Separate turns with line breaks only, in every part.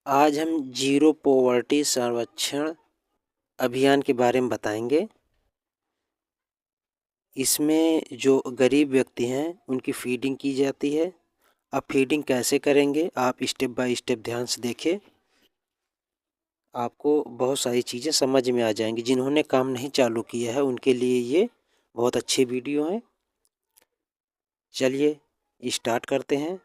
आज हम zero poverty सर्वेक्षण अभियान के बारे में बताएंगे। इसमें जो गरीब व्यक्ति हैं उनकी फीडिंग की जाती है। अब फीडिंग कैसे करेंगे आप स्टेप बाय स्टेप ध्यान से देखें, आपको बहुत सारी चीज़ें समझ में आ जाएंगी। जिन्होंने काम नहीं चालू किया है उनके लिए ये बहुत अच्छी वीडियो है। चलिए स्टार्ट करते हैं।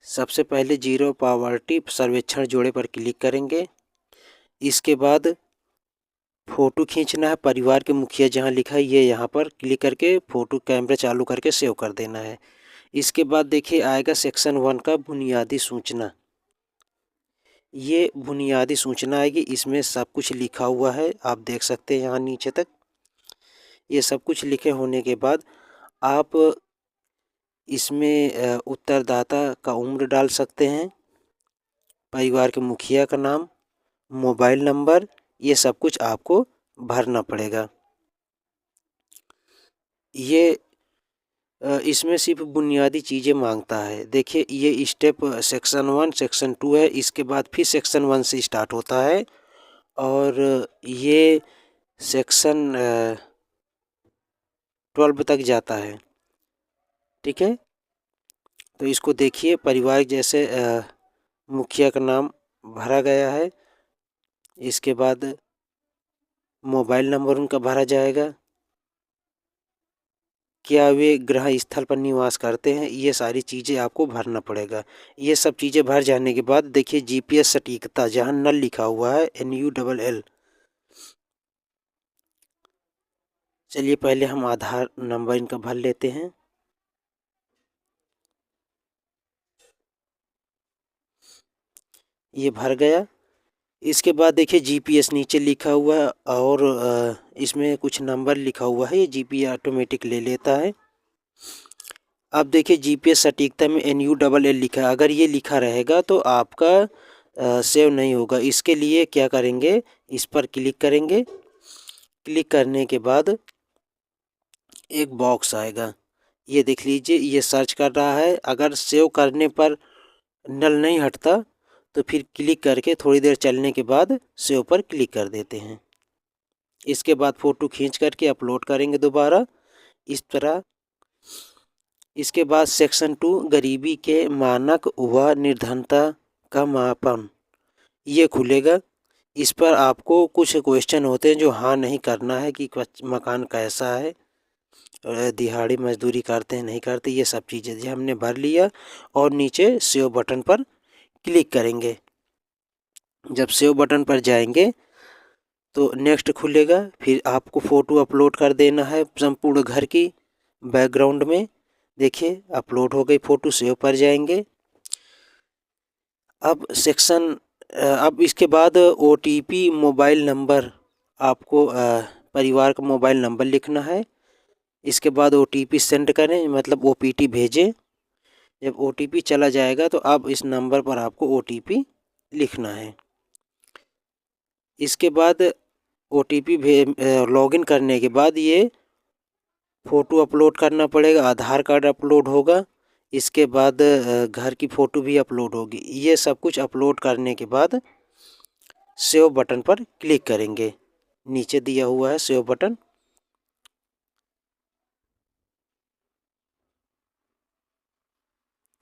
सबसे पहले जीरो पॉवर्टी सर्वेक्षण जोड़े पर क्लिक करेंगे। इसके बाद फ़ोटो खींचना है। परिवार के मुखिया जहाँ लिखा है ये यहाँ पर क्लिक करके फ़ोटो कैमरा चालू करके सेव कर देना है। इसके बाद देखिए आएगा सेक्शन 1 का बुनियादी सूचना। ये बुनियादी सूचना आएगी, इसमें सब कुछ लिखा हुआ है, आप देख सकते हैं यहाँ नीचे तक। ये सब कुछ लिखे होने के बाद आप इसमें उत्तरदाता का उम्र डाल सकते हैं, परिवार के मुखिया का नाम, मोबाइल नंबर, ये सब कुछ आपको भरना पड़ेगा। ये इसमें सिर्फ बुनियादी चीज़ें मांगता है। देखिए ये स्टेप सेक्शन 1 सेक्शन 2 है, इसके बाद फिर सेक्शन 1 से स्टार्ट होता है और ये सेक्शन 12 तक जाता है। ठीक है, तो इसको देखिए परिवार जैसे मुखिया का नाम भरा गया है। इसके बाद मोबाइल नंबर उनका भरा जाएगा, क्या वे ग्रह स्थल पर निवास करते हैं, ये सारी चीज़ें आपको भरना पड़ेगा। ये सब चीज़ें भर जाने के बाद देखिए जीपीएस सटीकता जहाँ नल लिखा हुआ है NULL। चलिए पहले हम आधार नंबर इनका भर लेते हैं। ये भर गया। इसके बाद देखिए जीपीएस नीचे लिखा हुआ है और इसमें कुछ नंबर लिखा हुआ है, ये जीपीएस ऑटोमेटिक ले लेता है। अब देखिए जीपीएस सटीकता में NULL लिखा है, अगर ये लिखा रहेगा तो आपका सेव नहीं होगा। इसके लिए क्या करेंगे, इस पर क्लिक करेंगे। क्लिक करने के बाद एक बॉक्स आएगा, ये देख लीजिए, ये सर्च कर रहा है। अगर सेव करने पर नल नहीं हटता तो फिर क्लिक करके थोड़ी देर चलने के बाद सेव पर क्लिक कर देते हैं। इसके बाद फ़ोटो खींच करके अपलोड करेंगे दोबारा इस तरह। इसके बाद सेक्शन 2 गरीबी के मानक व निर्धनता का मापन, ये खुलेगा। इस पर आपको कुछ क्वेश्चन होते हैं जो हाँ नहीं करना है कि मकान कैसा है, दिहाड़ी मजदूरी करते हैं नहीं करते, ये सब चीज़ें जो हमने भर लिया और नीचे सेव बटन पर क्लिक करेंगे। जब सेव बटन पर जाएंगे तो नेक्स्ट खुलेगा, फिर आपको फ़ोटो अपलोड कर देना है संपूर्ण घर की बैकग्राउंड में। देखिए अपलोड हो गई फ़ोटो, सेव पर जाएंगे। अब इसके बाद OTP मोबाइल नंबर, आपको परिवार का मोबाइल नंबर लिखना है। इसके बाद OTP सेंड करें, मतलब OPT भेजें। जब OTP चला जाएगा तो अब इस नंबर पर आपको OTP लिखना है। इसके बाद OTP लॉगिन करने के बाद ये फ़ोटो अपलोड करना पड़ेगा, आधार कार्ड अपलोड होगा। इसके बाद घर की फ़ोटो भी अपलोड होगी। ये सब कुछ अपलोड करने के बाद सेव बटन पर क्लिक करेंगे, नीचे दिया हुआ है सेव बटन।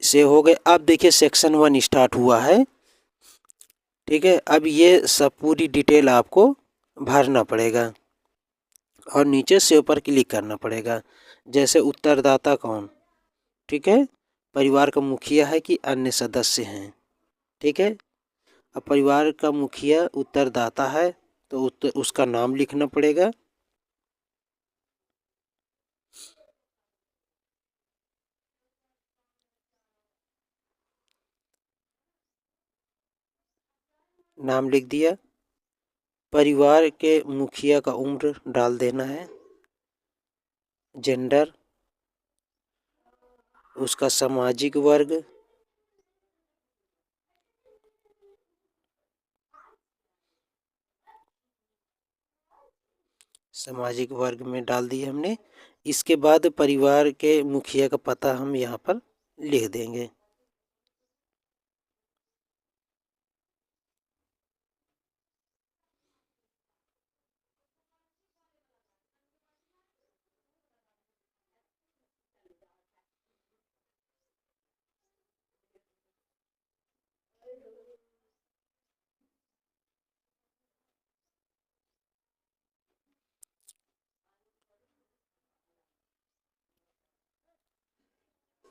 सेव हो गए। अब देखिए सेक्शन 1 स्टार्ट हुआ है। ठीक है, अब ये सब पूरी डिटेल आपको भरना पड़ेगा और नीचे सेव पर क्लिक करना पड़ेगा। जैसे उत्तरदाता कौन, ठीक है, परिवार का मुखिया है कि अन्य सदस्य हैं। ठीक है, अब परिवार का मुखिया उत्तरदाता है तो उसका नाम लिखना पड़ेगा। नाम लिख दिया। परिवार के मुखिया का उम्र डाल देना है, जेंडर, उसका सामाजिक वर्ग, सामाजिक वर्ग में डाल दिया हमने। इसके बाद परिवार के मुखिया का पता हम यहाँ पर लिख देंगे।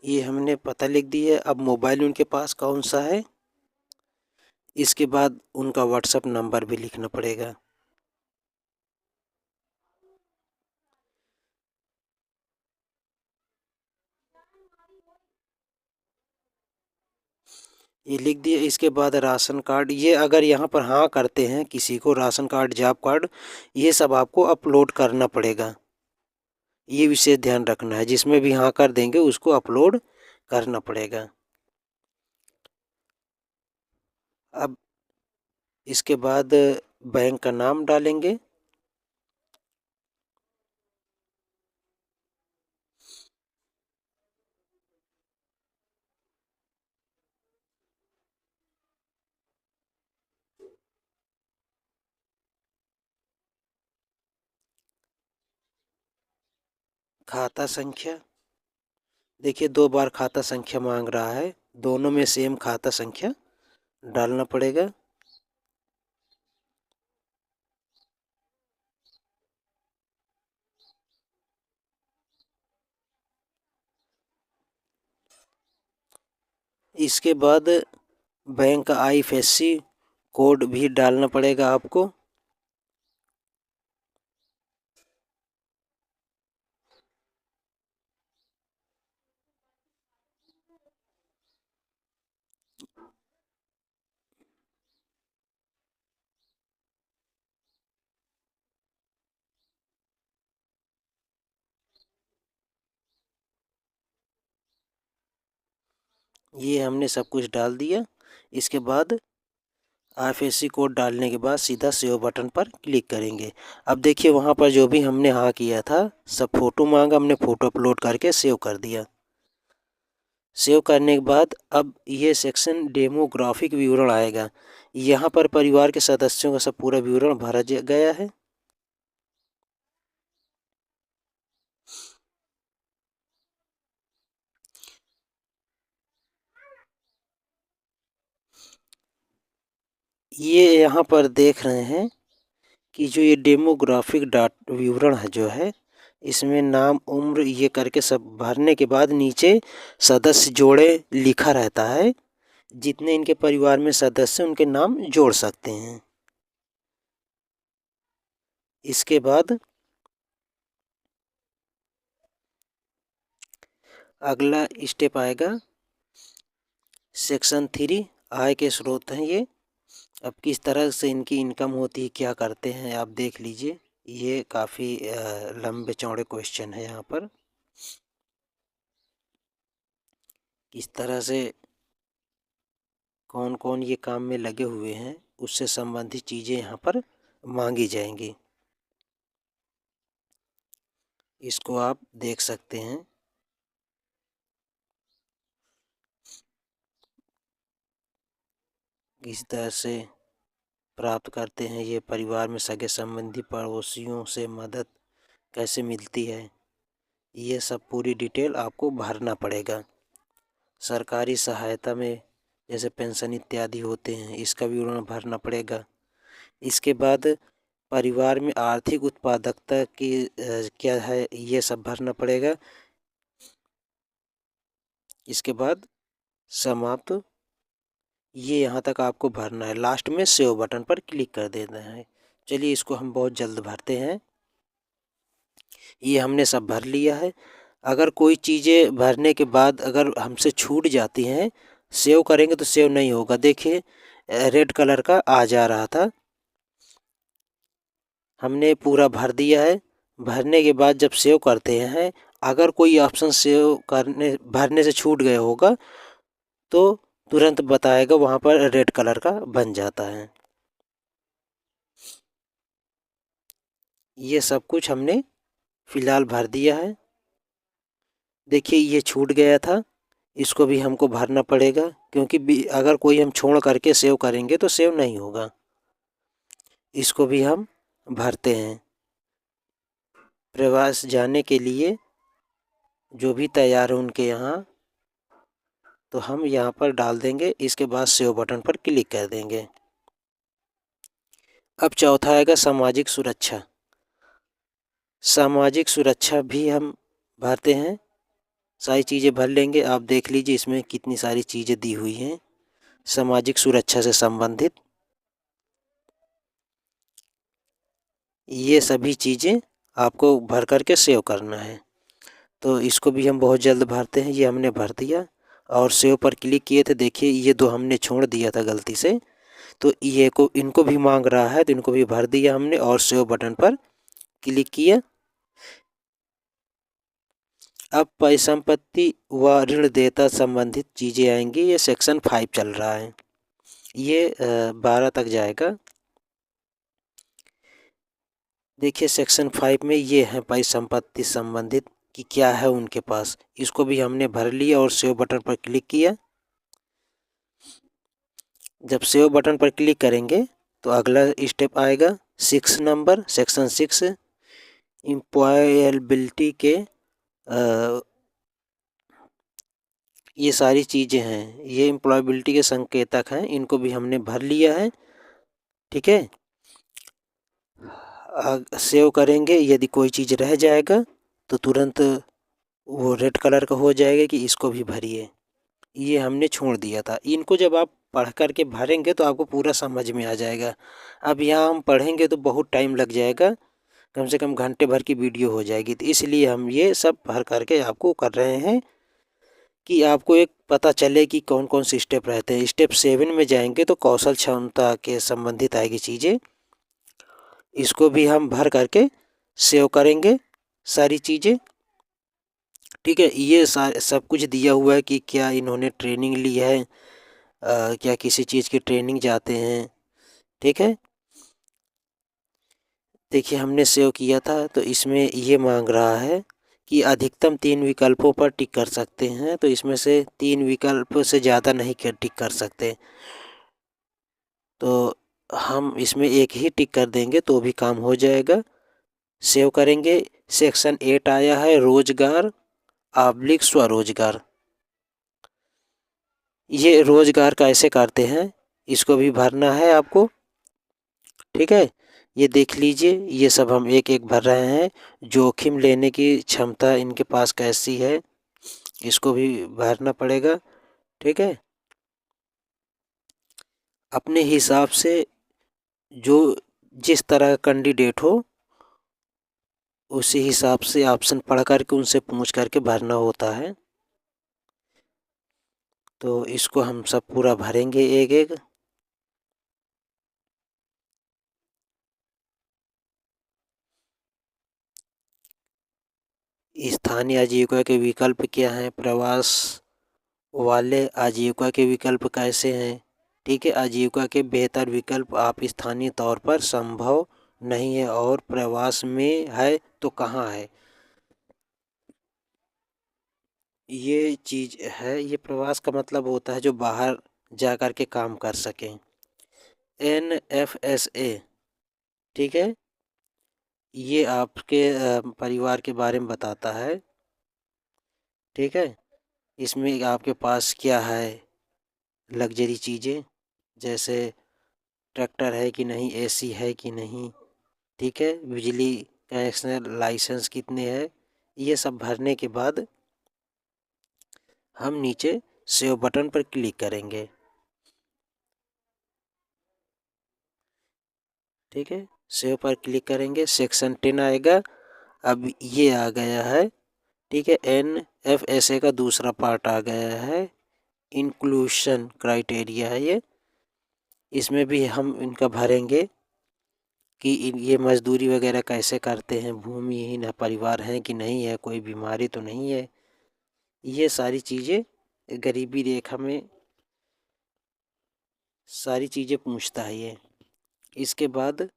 ये हमने पता लिख दी है। अब मोबाइल उनके पास कौन सा है, इसके बाद उनका व्हाट्सएप नंबर भी लिखना पड़ेगा। ये लिख दिया। इसके बाद राशन कार्ड, ये अगर यहाँ पर हाँ करते हैं किसी को, राशन कार्ड, जॉब कार्ड, ये सब आपको अपलोड करना पड़ेगा। ये विशेष ध्यान रखना है, जिसमें भी हाँ कर देंगे उसको अपलोड करना पड़ेगा। अब इसके बाद बैंक का नाम डालेंगे। खाता संख्या, देखिए 2 बार खाता संख्या मांग रहा है, दोनों में सेम खाता संख्या डालना पड़ेगा। इसके बाद बैंक का IFSC कोड भी डालना पड़ेगा आपको। ये हमने सब कुछ डाल दिया। इसके बाद IFSC कोड डालने के बाद सीधा सेव बटन पर क्लिक करेंगे। अब देखिए वहाँ पर जो भी हमने हाँ किया था, सब फ़ोटो मांगा, हमने फ़ोटो अपलोड करके सेव कर दिया। सेव करने के बाद अब ये सेक्शन डेमोग्राफिक विवरण आएगा। यहाँ पर परिवार के सदस्यों का सब पूरा विवरण भरा गया है। ये यहाँ पर देख रहे हैं कि जो ये डेमोग्राफिक डाट विवरण है जो है, इसमें नाम, उम्र, ये करके सब भरने के बाद नीचे सदस्य जोड़े लिखा रहता है। जितने इनके परिवार में सदस्य उनके नाम जोड़ सकते हैं। इसके बाद अगला स्टेप आएगा सेक्शन 3, आय के स्रोत हैं ये। अब किस तरह से इनकी इनकम होती है, क्या करते हैं, आप देख लीजिए। ये काफ़ी लंबे चौड़े क्वेश्चन है। यहाँ पर किस तरह से कौन कौन ये काम में लगे हुए हैं, उससे संबंधित चीज़ें यहाँ पर मांगी जाएंगी। इसको आप देख सकते हैं। किस तरह से प्राप्त करते हैं, ये परिवार में सगे संबंधी पड़ोसियों से मदद कैसे मिलती है, ये सब पूरी डिटेल आपको भरना पड़ेगा। सरकारी सहायता में जैसे पेंशन इत्यादि होते हैं, इसका विवरण भरना पड़ेगा। इसके बाद परिवार में आर्थिक उत्पादकता की क्या है, ये सब भरना पड़ेगा। इसके बाद समाप्त, ये यहाँ तक आपको भरना है। लास्ट में सेव बटन पर क्लिक कर देना है। चलिए इसको हम बहुत जल्द भरते हैं। ये हमने सब भर लिया है। अगर कोई चीज़ें भरने के बाद अगर हमसे छूट जाती हैं, सेव करेंगे तो सेव नहीं होगा। देखिए रेड कलर का आ जा रहा था। हमने पूरा भर दिया है। भरने के बाद जब सेव करते हैं, अगर कोई ऑप्शन सेव करने भरने से छूट गया होगा तो तुरंत बताएगा, वहाँ पर रेड कलर का बन जाता है। ये सब कुछ हमने फ़िलहाल भर दिया है। देखिए ये छूट गया था, इसको भी हमको भरना पड़ेगा, क्योंकि अगर कोई हम छोड़ करके सेव करेंगे तो सेव नहीं होगा। इसको भी हम भरते हैं। प्रवास जाने के लिए जो भी तैयार है उनके यहाँ, तो हम यहाँ पर डाल देंगे। इसके बाद सेव बटन पर क्लिक कर देंगे। अब चौथा आएगा सामाजिक सुरक्षा। सामाजिक सुरक्षा भी हम भरते हैं। सारी चीज़ें भर लेंगे। आप देख लीजिए इसमें कितनी सारी चीज़ें दी हुई हैं सामाजिक सुरक्षा से संबंधित। ये सभी चीज़ें आपको भर कर के सेव करना है। तो इसको भी हम बहुत जल्द भरते हैं। ये हमने भर दिया और सेव पर क्लिक किए थे। देखिए ये 2 हमने छोड़ दिया था गलती से, तो ये को इनको भी मांग रहा है, तो इनको भी भर दिया हमने और सेव बटन पर क्लिक किया। अब परिसंपत्ति व ऋणदाता संबंधित चीज़ें आएंगी। ये सेक्शन 5 चल रहा है, ये 12 तक जाएगा। देखिए सेक्शन 5 में ये है परिसंपत्ति संबंधित कि क्या है उनके पास। इसको भी हमने भर लिया और सेव बटन पर क्लिक किया। जब सेव बटन पर क्लिक करेंगे तो अगला स्टेप आएगा 6 नंबर, सेक्शन 6 एम्प्लॉयबिलिटी के ये सारी चीज़ें हैं, ये एम्प्लॉयबिलिटी के संकेतक हैं, इनको भी हमने भर लिया है। ठीक है, सेव करेंगे। यदि कोई चीज़ रह जाएगा तो तुरंत वो रेड कलर का हो जाएगा कि इसको भी भरिए। ये हमने छोड़ दिया था। इनको जब आप पढ़ कर के भरेंगे तो आपको पूरा समझ में आ जाएगा। अब यहाँ हम पढ़ेंगे तो बहुत टाइम लग जाएगा, कम से कम घंटे भर की वीडियो हो जाएगी। तो इसलिए हम ये सब भर करके आपको कर रहे हैं कि आपको एक पता चले कि कौन कौन से स्टेप रहते हैं। स्टेप 7 में जाएंगे तो कौशल क्षमता के संबंधित आएगी चीज़ें। इसको भी हम भर करके सेव करेंगे सारी चीज़ें। ठीक है, ये सब कुछ दिया हुआ है कि क्या इन्होंने ट्रेनिंग ली है, क्या किसी चीज़ की ट्रेनिंग जाते हैं। ठीक है, देखिए हमने सेव किया था तो इसमें ये मांग रहा है कि अधिकतम 3 विकल्पों पर टिक कर सकते हैं। तो इसमें से 3 विकल्प से ज़्यादा नहीं टिक कर सकते, तो हम इसमें एक ही टिक कर देंगे तो भी काम हो जाएगा। सेव करेंगे। सेक्शन 8 आया है रोजगार / स्वरोजगार। ये रोजगार कैसे करते हैं इसको भी भरना है आपको। ठीक है, ये देख लीजिए, ये सब हम एक एक भर रहे हैं। जोखिम लेने की क्षमता इनके पास कैसी है इसको भी भरना पड़ेगा। ठीक है, अपने हिसाब से जो जिस तरह का कैंडिडेट हो उसी हिसाब से ऑप्शन पढ़ करके उनसे पूछ करके भरना होता है। तो इसको हम सब पूरा भरेंगे एक एक। स्थानीय आजीविका के विकल्प क्या हैं, प्रवास वाले आजीविका के विकल्प कैसे हैं। ठीक है, आजीविका के बेहतर विकल्प आप स्थानीय तौर पर संभव नहीं है और प्रवास में है तो कहाँ है। ये चीज़ है, ये प्रवास का मतलब होता है जो बाहर जा कर के काम कर सकें। NFSA, ठीक है, ये आपके परिवार के बारे में बताता है। ठीक है, इसमें आपके पास क्या है, लग्जरी चीज़ें जैसे ट्रैक्टर है कि नहीं, AC है कि नहीं। ठीक है, बिजली कनेक्शन लाइसेंस कितने हैं। ये सब भरने के बाद हम नीचे सेव बटन पर क्लिक करेंगे। ठीक है, सेव पर क्लिक करेंगे, सेक्शन 10 आएगा। अब ये आ गया है। ठीक है, NFSA का दूसरा पार्ट आ गया है, इंक्लूशन क्राइटेरिया है ये। इसमें भी हम इनका भरेंगे कि ये मजदूरी वगैरह कैसे करते हैं, भूमिहीन परिवार हैं कि नहीं है, कोई बीमारी तो नहीं है। ये सारी चीज़ें गरीबी रेखा में सारी चीज़ें पूछता है ये। इसके बाद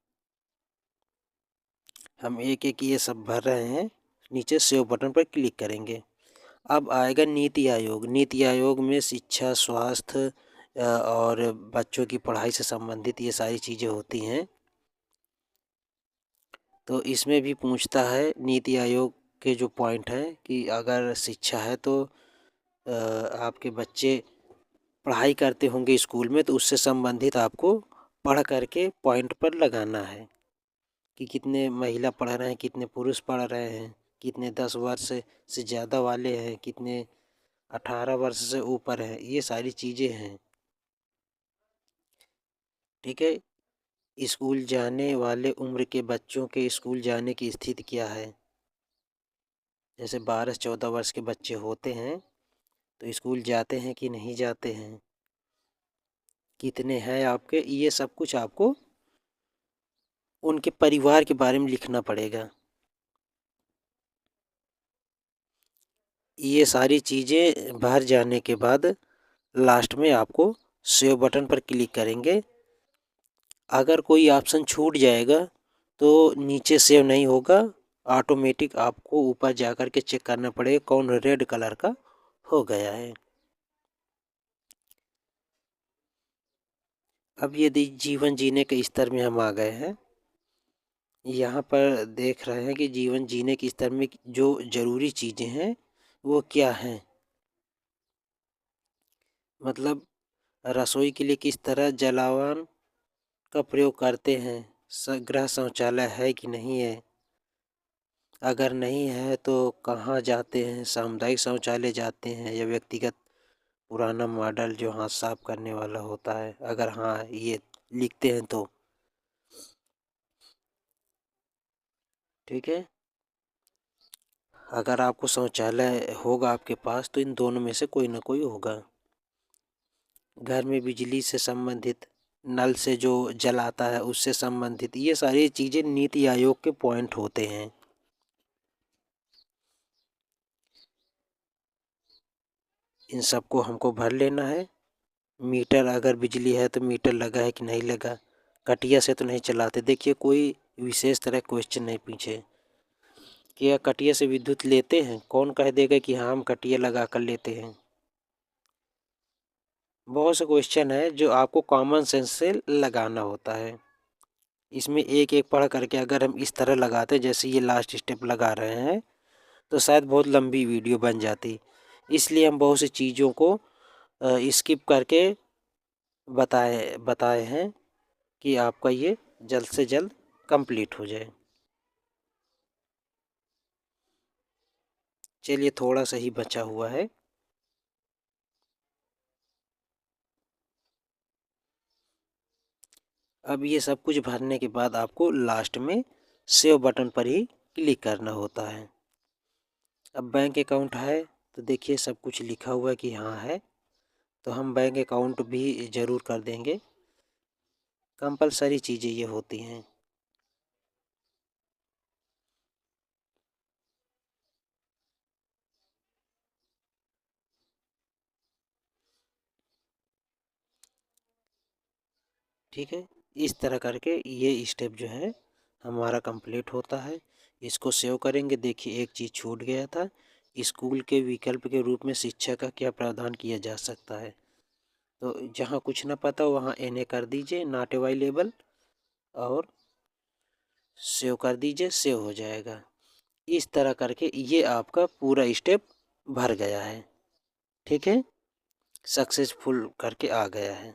हम एक एक ये सब भर रहे हैं, नीचे सेव बटन पर क्लिक करेंगे। अब आएगा नीति आयोग। नीति आयोग में शिक्षा, स्वास्थ्य और बच्चों की पढ़ाई से संबंधित ये सारी चीज़ें होती हैं। तो इसमें भी पूछता है नीति आयोग के जो पॉइंट हैं कि अगर शिक्षा है तो आपके बच्चे पढ़ाई करते होंगे स्कूल में, तो उससे संबंधित आपको पढ़ करके पॉइंट पर लगाना है कि कितने महिला पढ़ रहे हैं, कितने पुरुष पढ़ रहे हैं। कितने 10 वर्ष से ज़्यादा वाले हैं, कितने 18 वर्ष से ऊपर हैं, ये सारी चीज़ें हैं। ठीक है। स्कूल जाने वाले उम्र के बच्चों के स्कूल जाने की स्थिति क्या है। जैसे 12 से 14 वर्ष के बच्चे होते हैं तो स्कूल जाते हैं कि नहीं जाते हैं, कितने हैं आपके, ये सब कुछ आपको उनके परिवार के बारे में लिखना पड़ेगा। ये सारी चीज़ें भर जाने के बाद लास्ट में आपको सेव बटन पर क्लिक करेंगे। अगर कोई ऑप्शन छूट जाएगा तो नीचे सेव नहीं होगा, ऑटोमेटिक आपको ऊपर जा कर के चेक करना पड़ेगा कौन रेड कलर का हो गया है। अब यदि जीवन जीने के स्तर में हम आ गए हैं, यहाँ पर देख रहे हैं कि जीवन जीने के स्तर में जो ज़रूरी चीज़ें हैं वो क्या हैं। मतलब रसोई के लिए किस तरह जलावन का प्रयोग करते हैं, गृह शौचालय है कि नहीं है, अगर नहीं है तो कहाँ जाते हैं, सामुदायिक शौचालय जाते हैं या व्यक्तिगत पुराना मॉडल जो हाथ साफ करने वाला होता है, अगर हाँ ये लिखते हैं तो ठीक है। अगर आपको शौचालय होगा आपके पास तो इन दोनों में से कोई ना कोई होगा। घर में बिजली से संबंधित, नल से जो जल आता है उससे संबंधित, ये सारी चीज़ें नीति आयोग के पॉइंट होते हैं। इन सबको हमको भर लेना है। मीटर, अगर बिजली है तो मीटर लगा है कि नहीं लगा, कटिया से तो नहीं चलाते। देखिए कोई विशेष तरह क्वेश्चन नहीं पीछे, क्या कटिया से विद्युत लेते हैं, कौन कह देगा कि हाँ हम कटिया लगा कर लेते हैं। बहुत से क्वेश्चन है जो आपको कॉमन सेंस से लगाना होता है। इसमें एक एक पढ़ करके अगर हम इस तरह लगाते जैसे ये लास्ट स्टेप लगा रहे हैं तो शायद बहुत लंबी वीडियो बन जाती। इसलिए हम बहुत सी चीज़ों को स्किप करके बताए बताए हैं कि आपका ये जल्द से जल्द कंप्लीट हो जाए। चलिए थोड़ा सा ही बचा हुआ है। अब ये सब कुछ भरने के बाद आपको लास्ट में सेव बटन पर ही क्लिक करना होता है। अब बैंक अकाउंट है तो देखिए सब कुछ लिखा हुआ है कि हाँ है, तो हम बैंक अकाउंट भी ज़रूर कर देंगे। कंपलसरी चीज़ें ये होती हैं। ठीक है, इस तरह करके ये स्टेप जो है हमारा कंप्लीट होता है। इसको सेव करेंगे। देखिए एक चीज़ छूट गया था, स्कूल के विकल्प के रूप में शिक्षा का क्या प्रावधान किया जा सकता है। तो जहाँ कुछ ना पता वहाँ NA कर दीजिए, नॉट अवेलेबल, और सेव कर दीजिए, सेव हो जाएगा। इस तरह करके ये आपका पूरा स्टेप भर गया है। ठीक है, सक्सेसफुल करके आ गया है।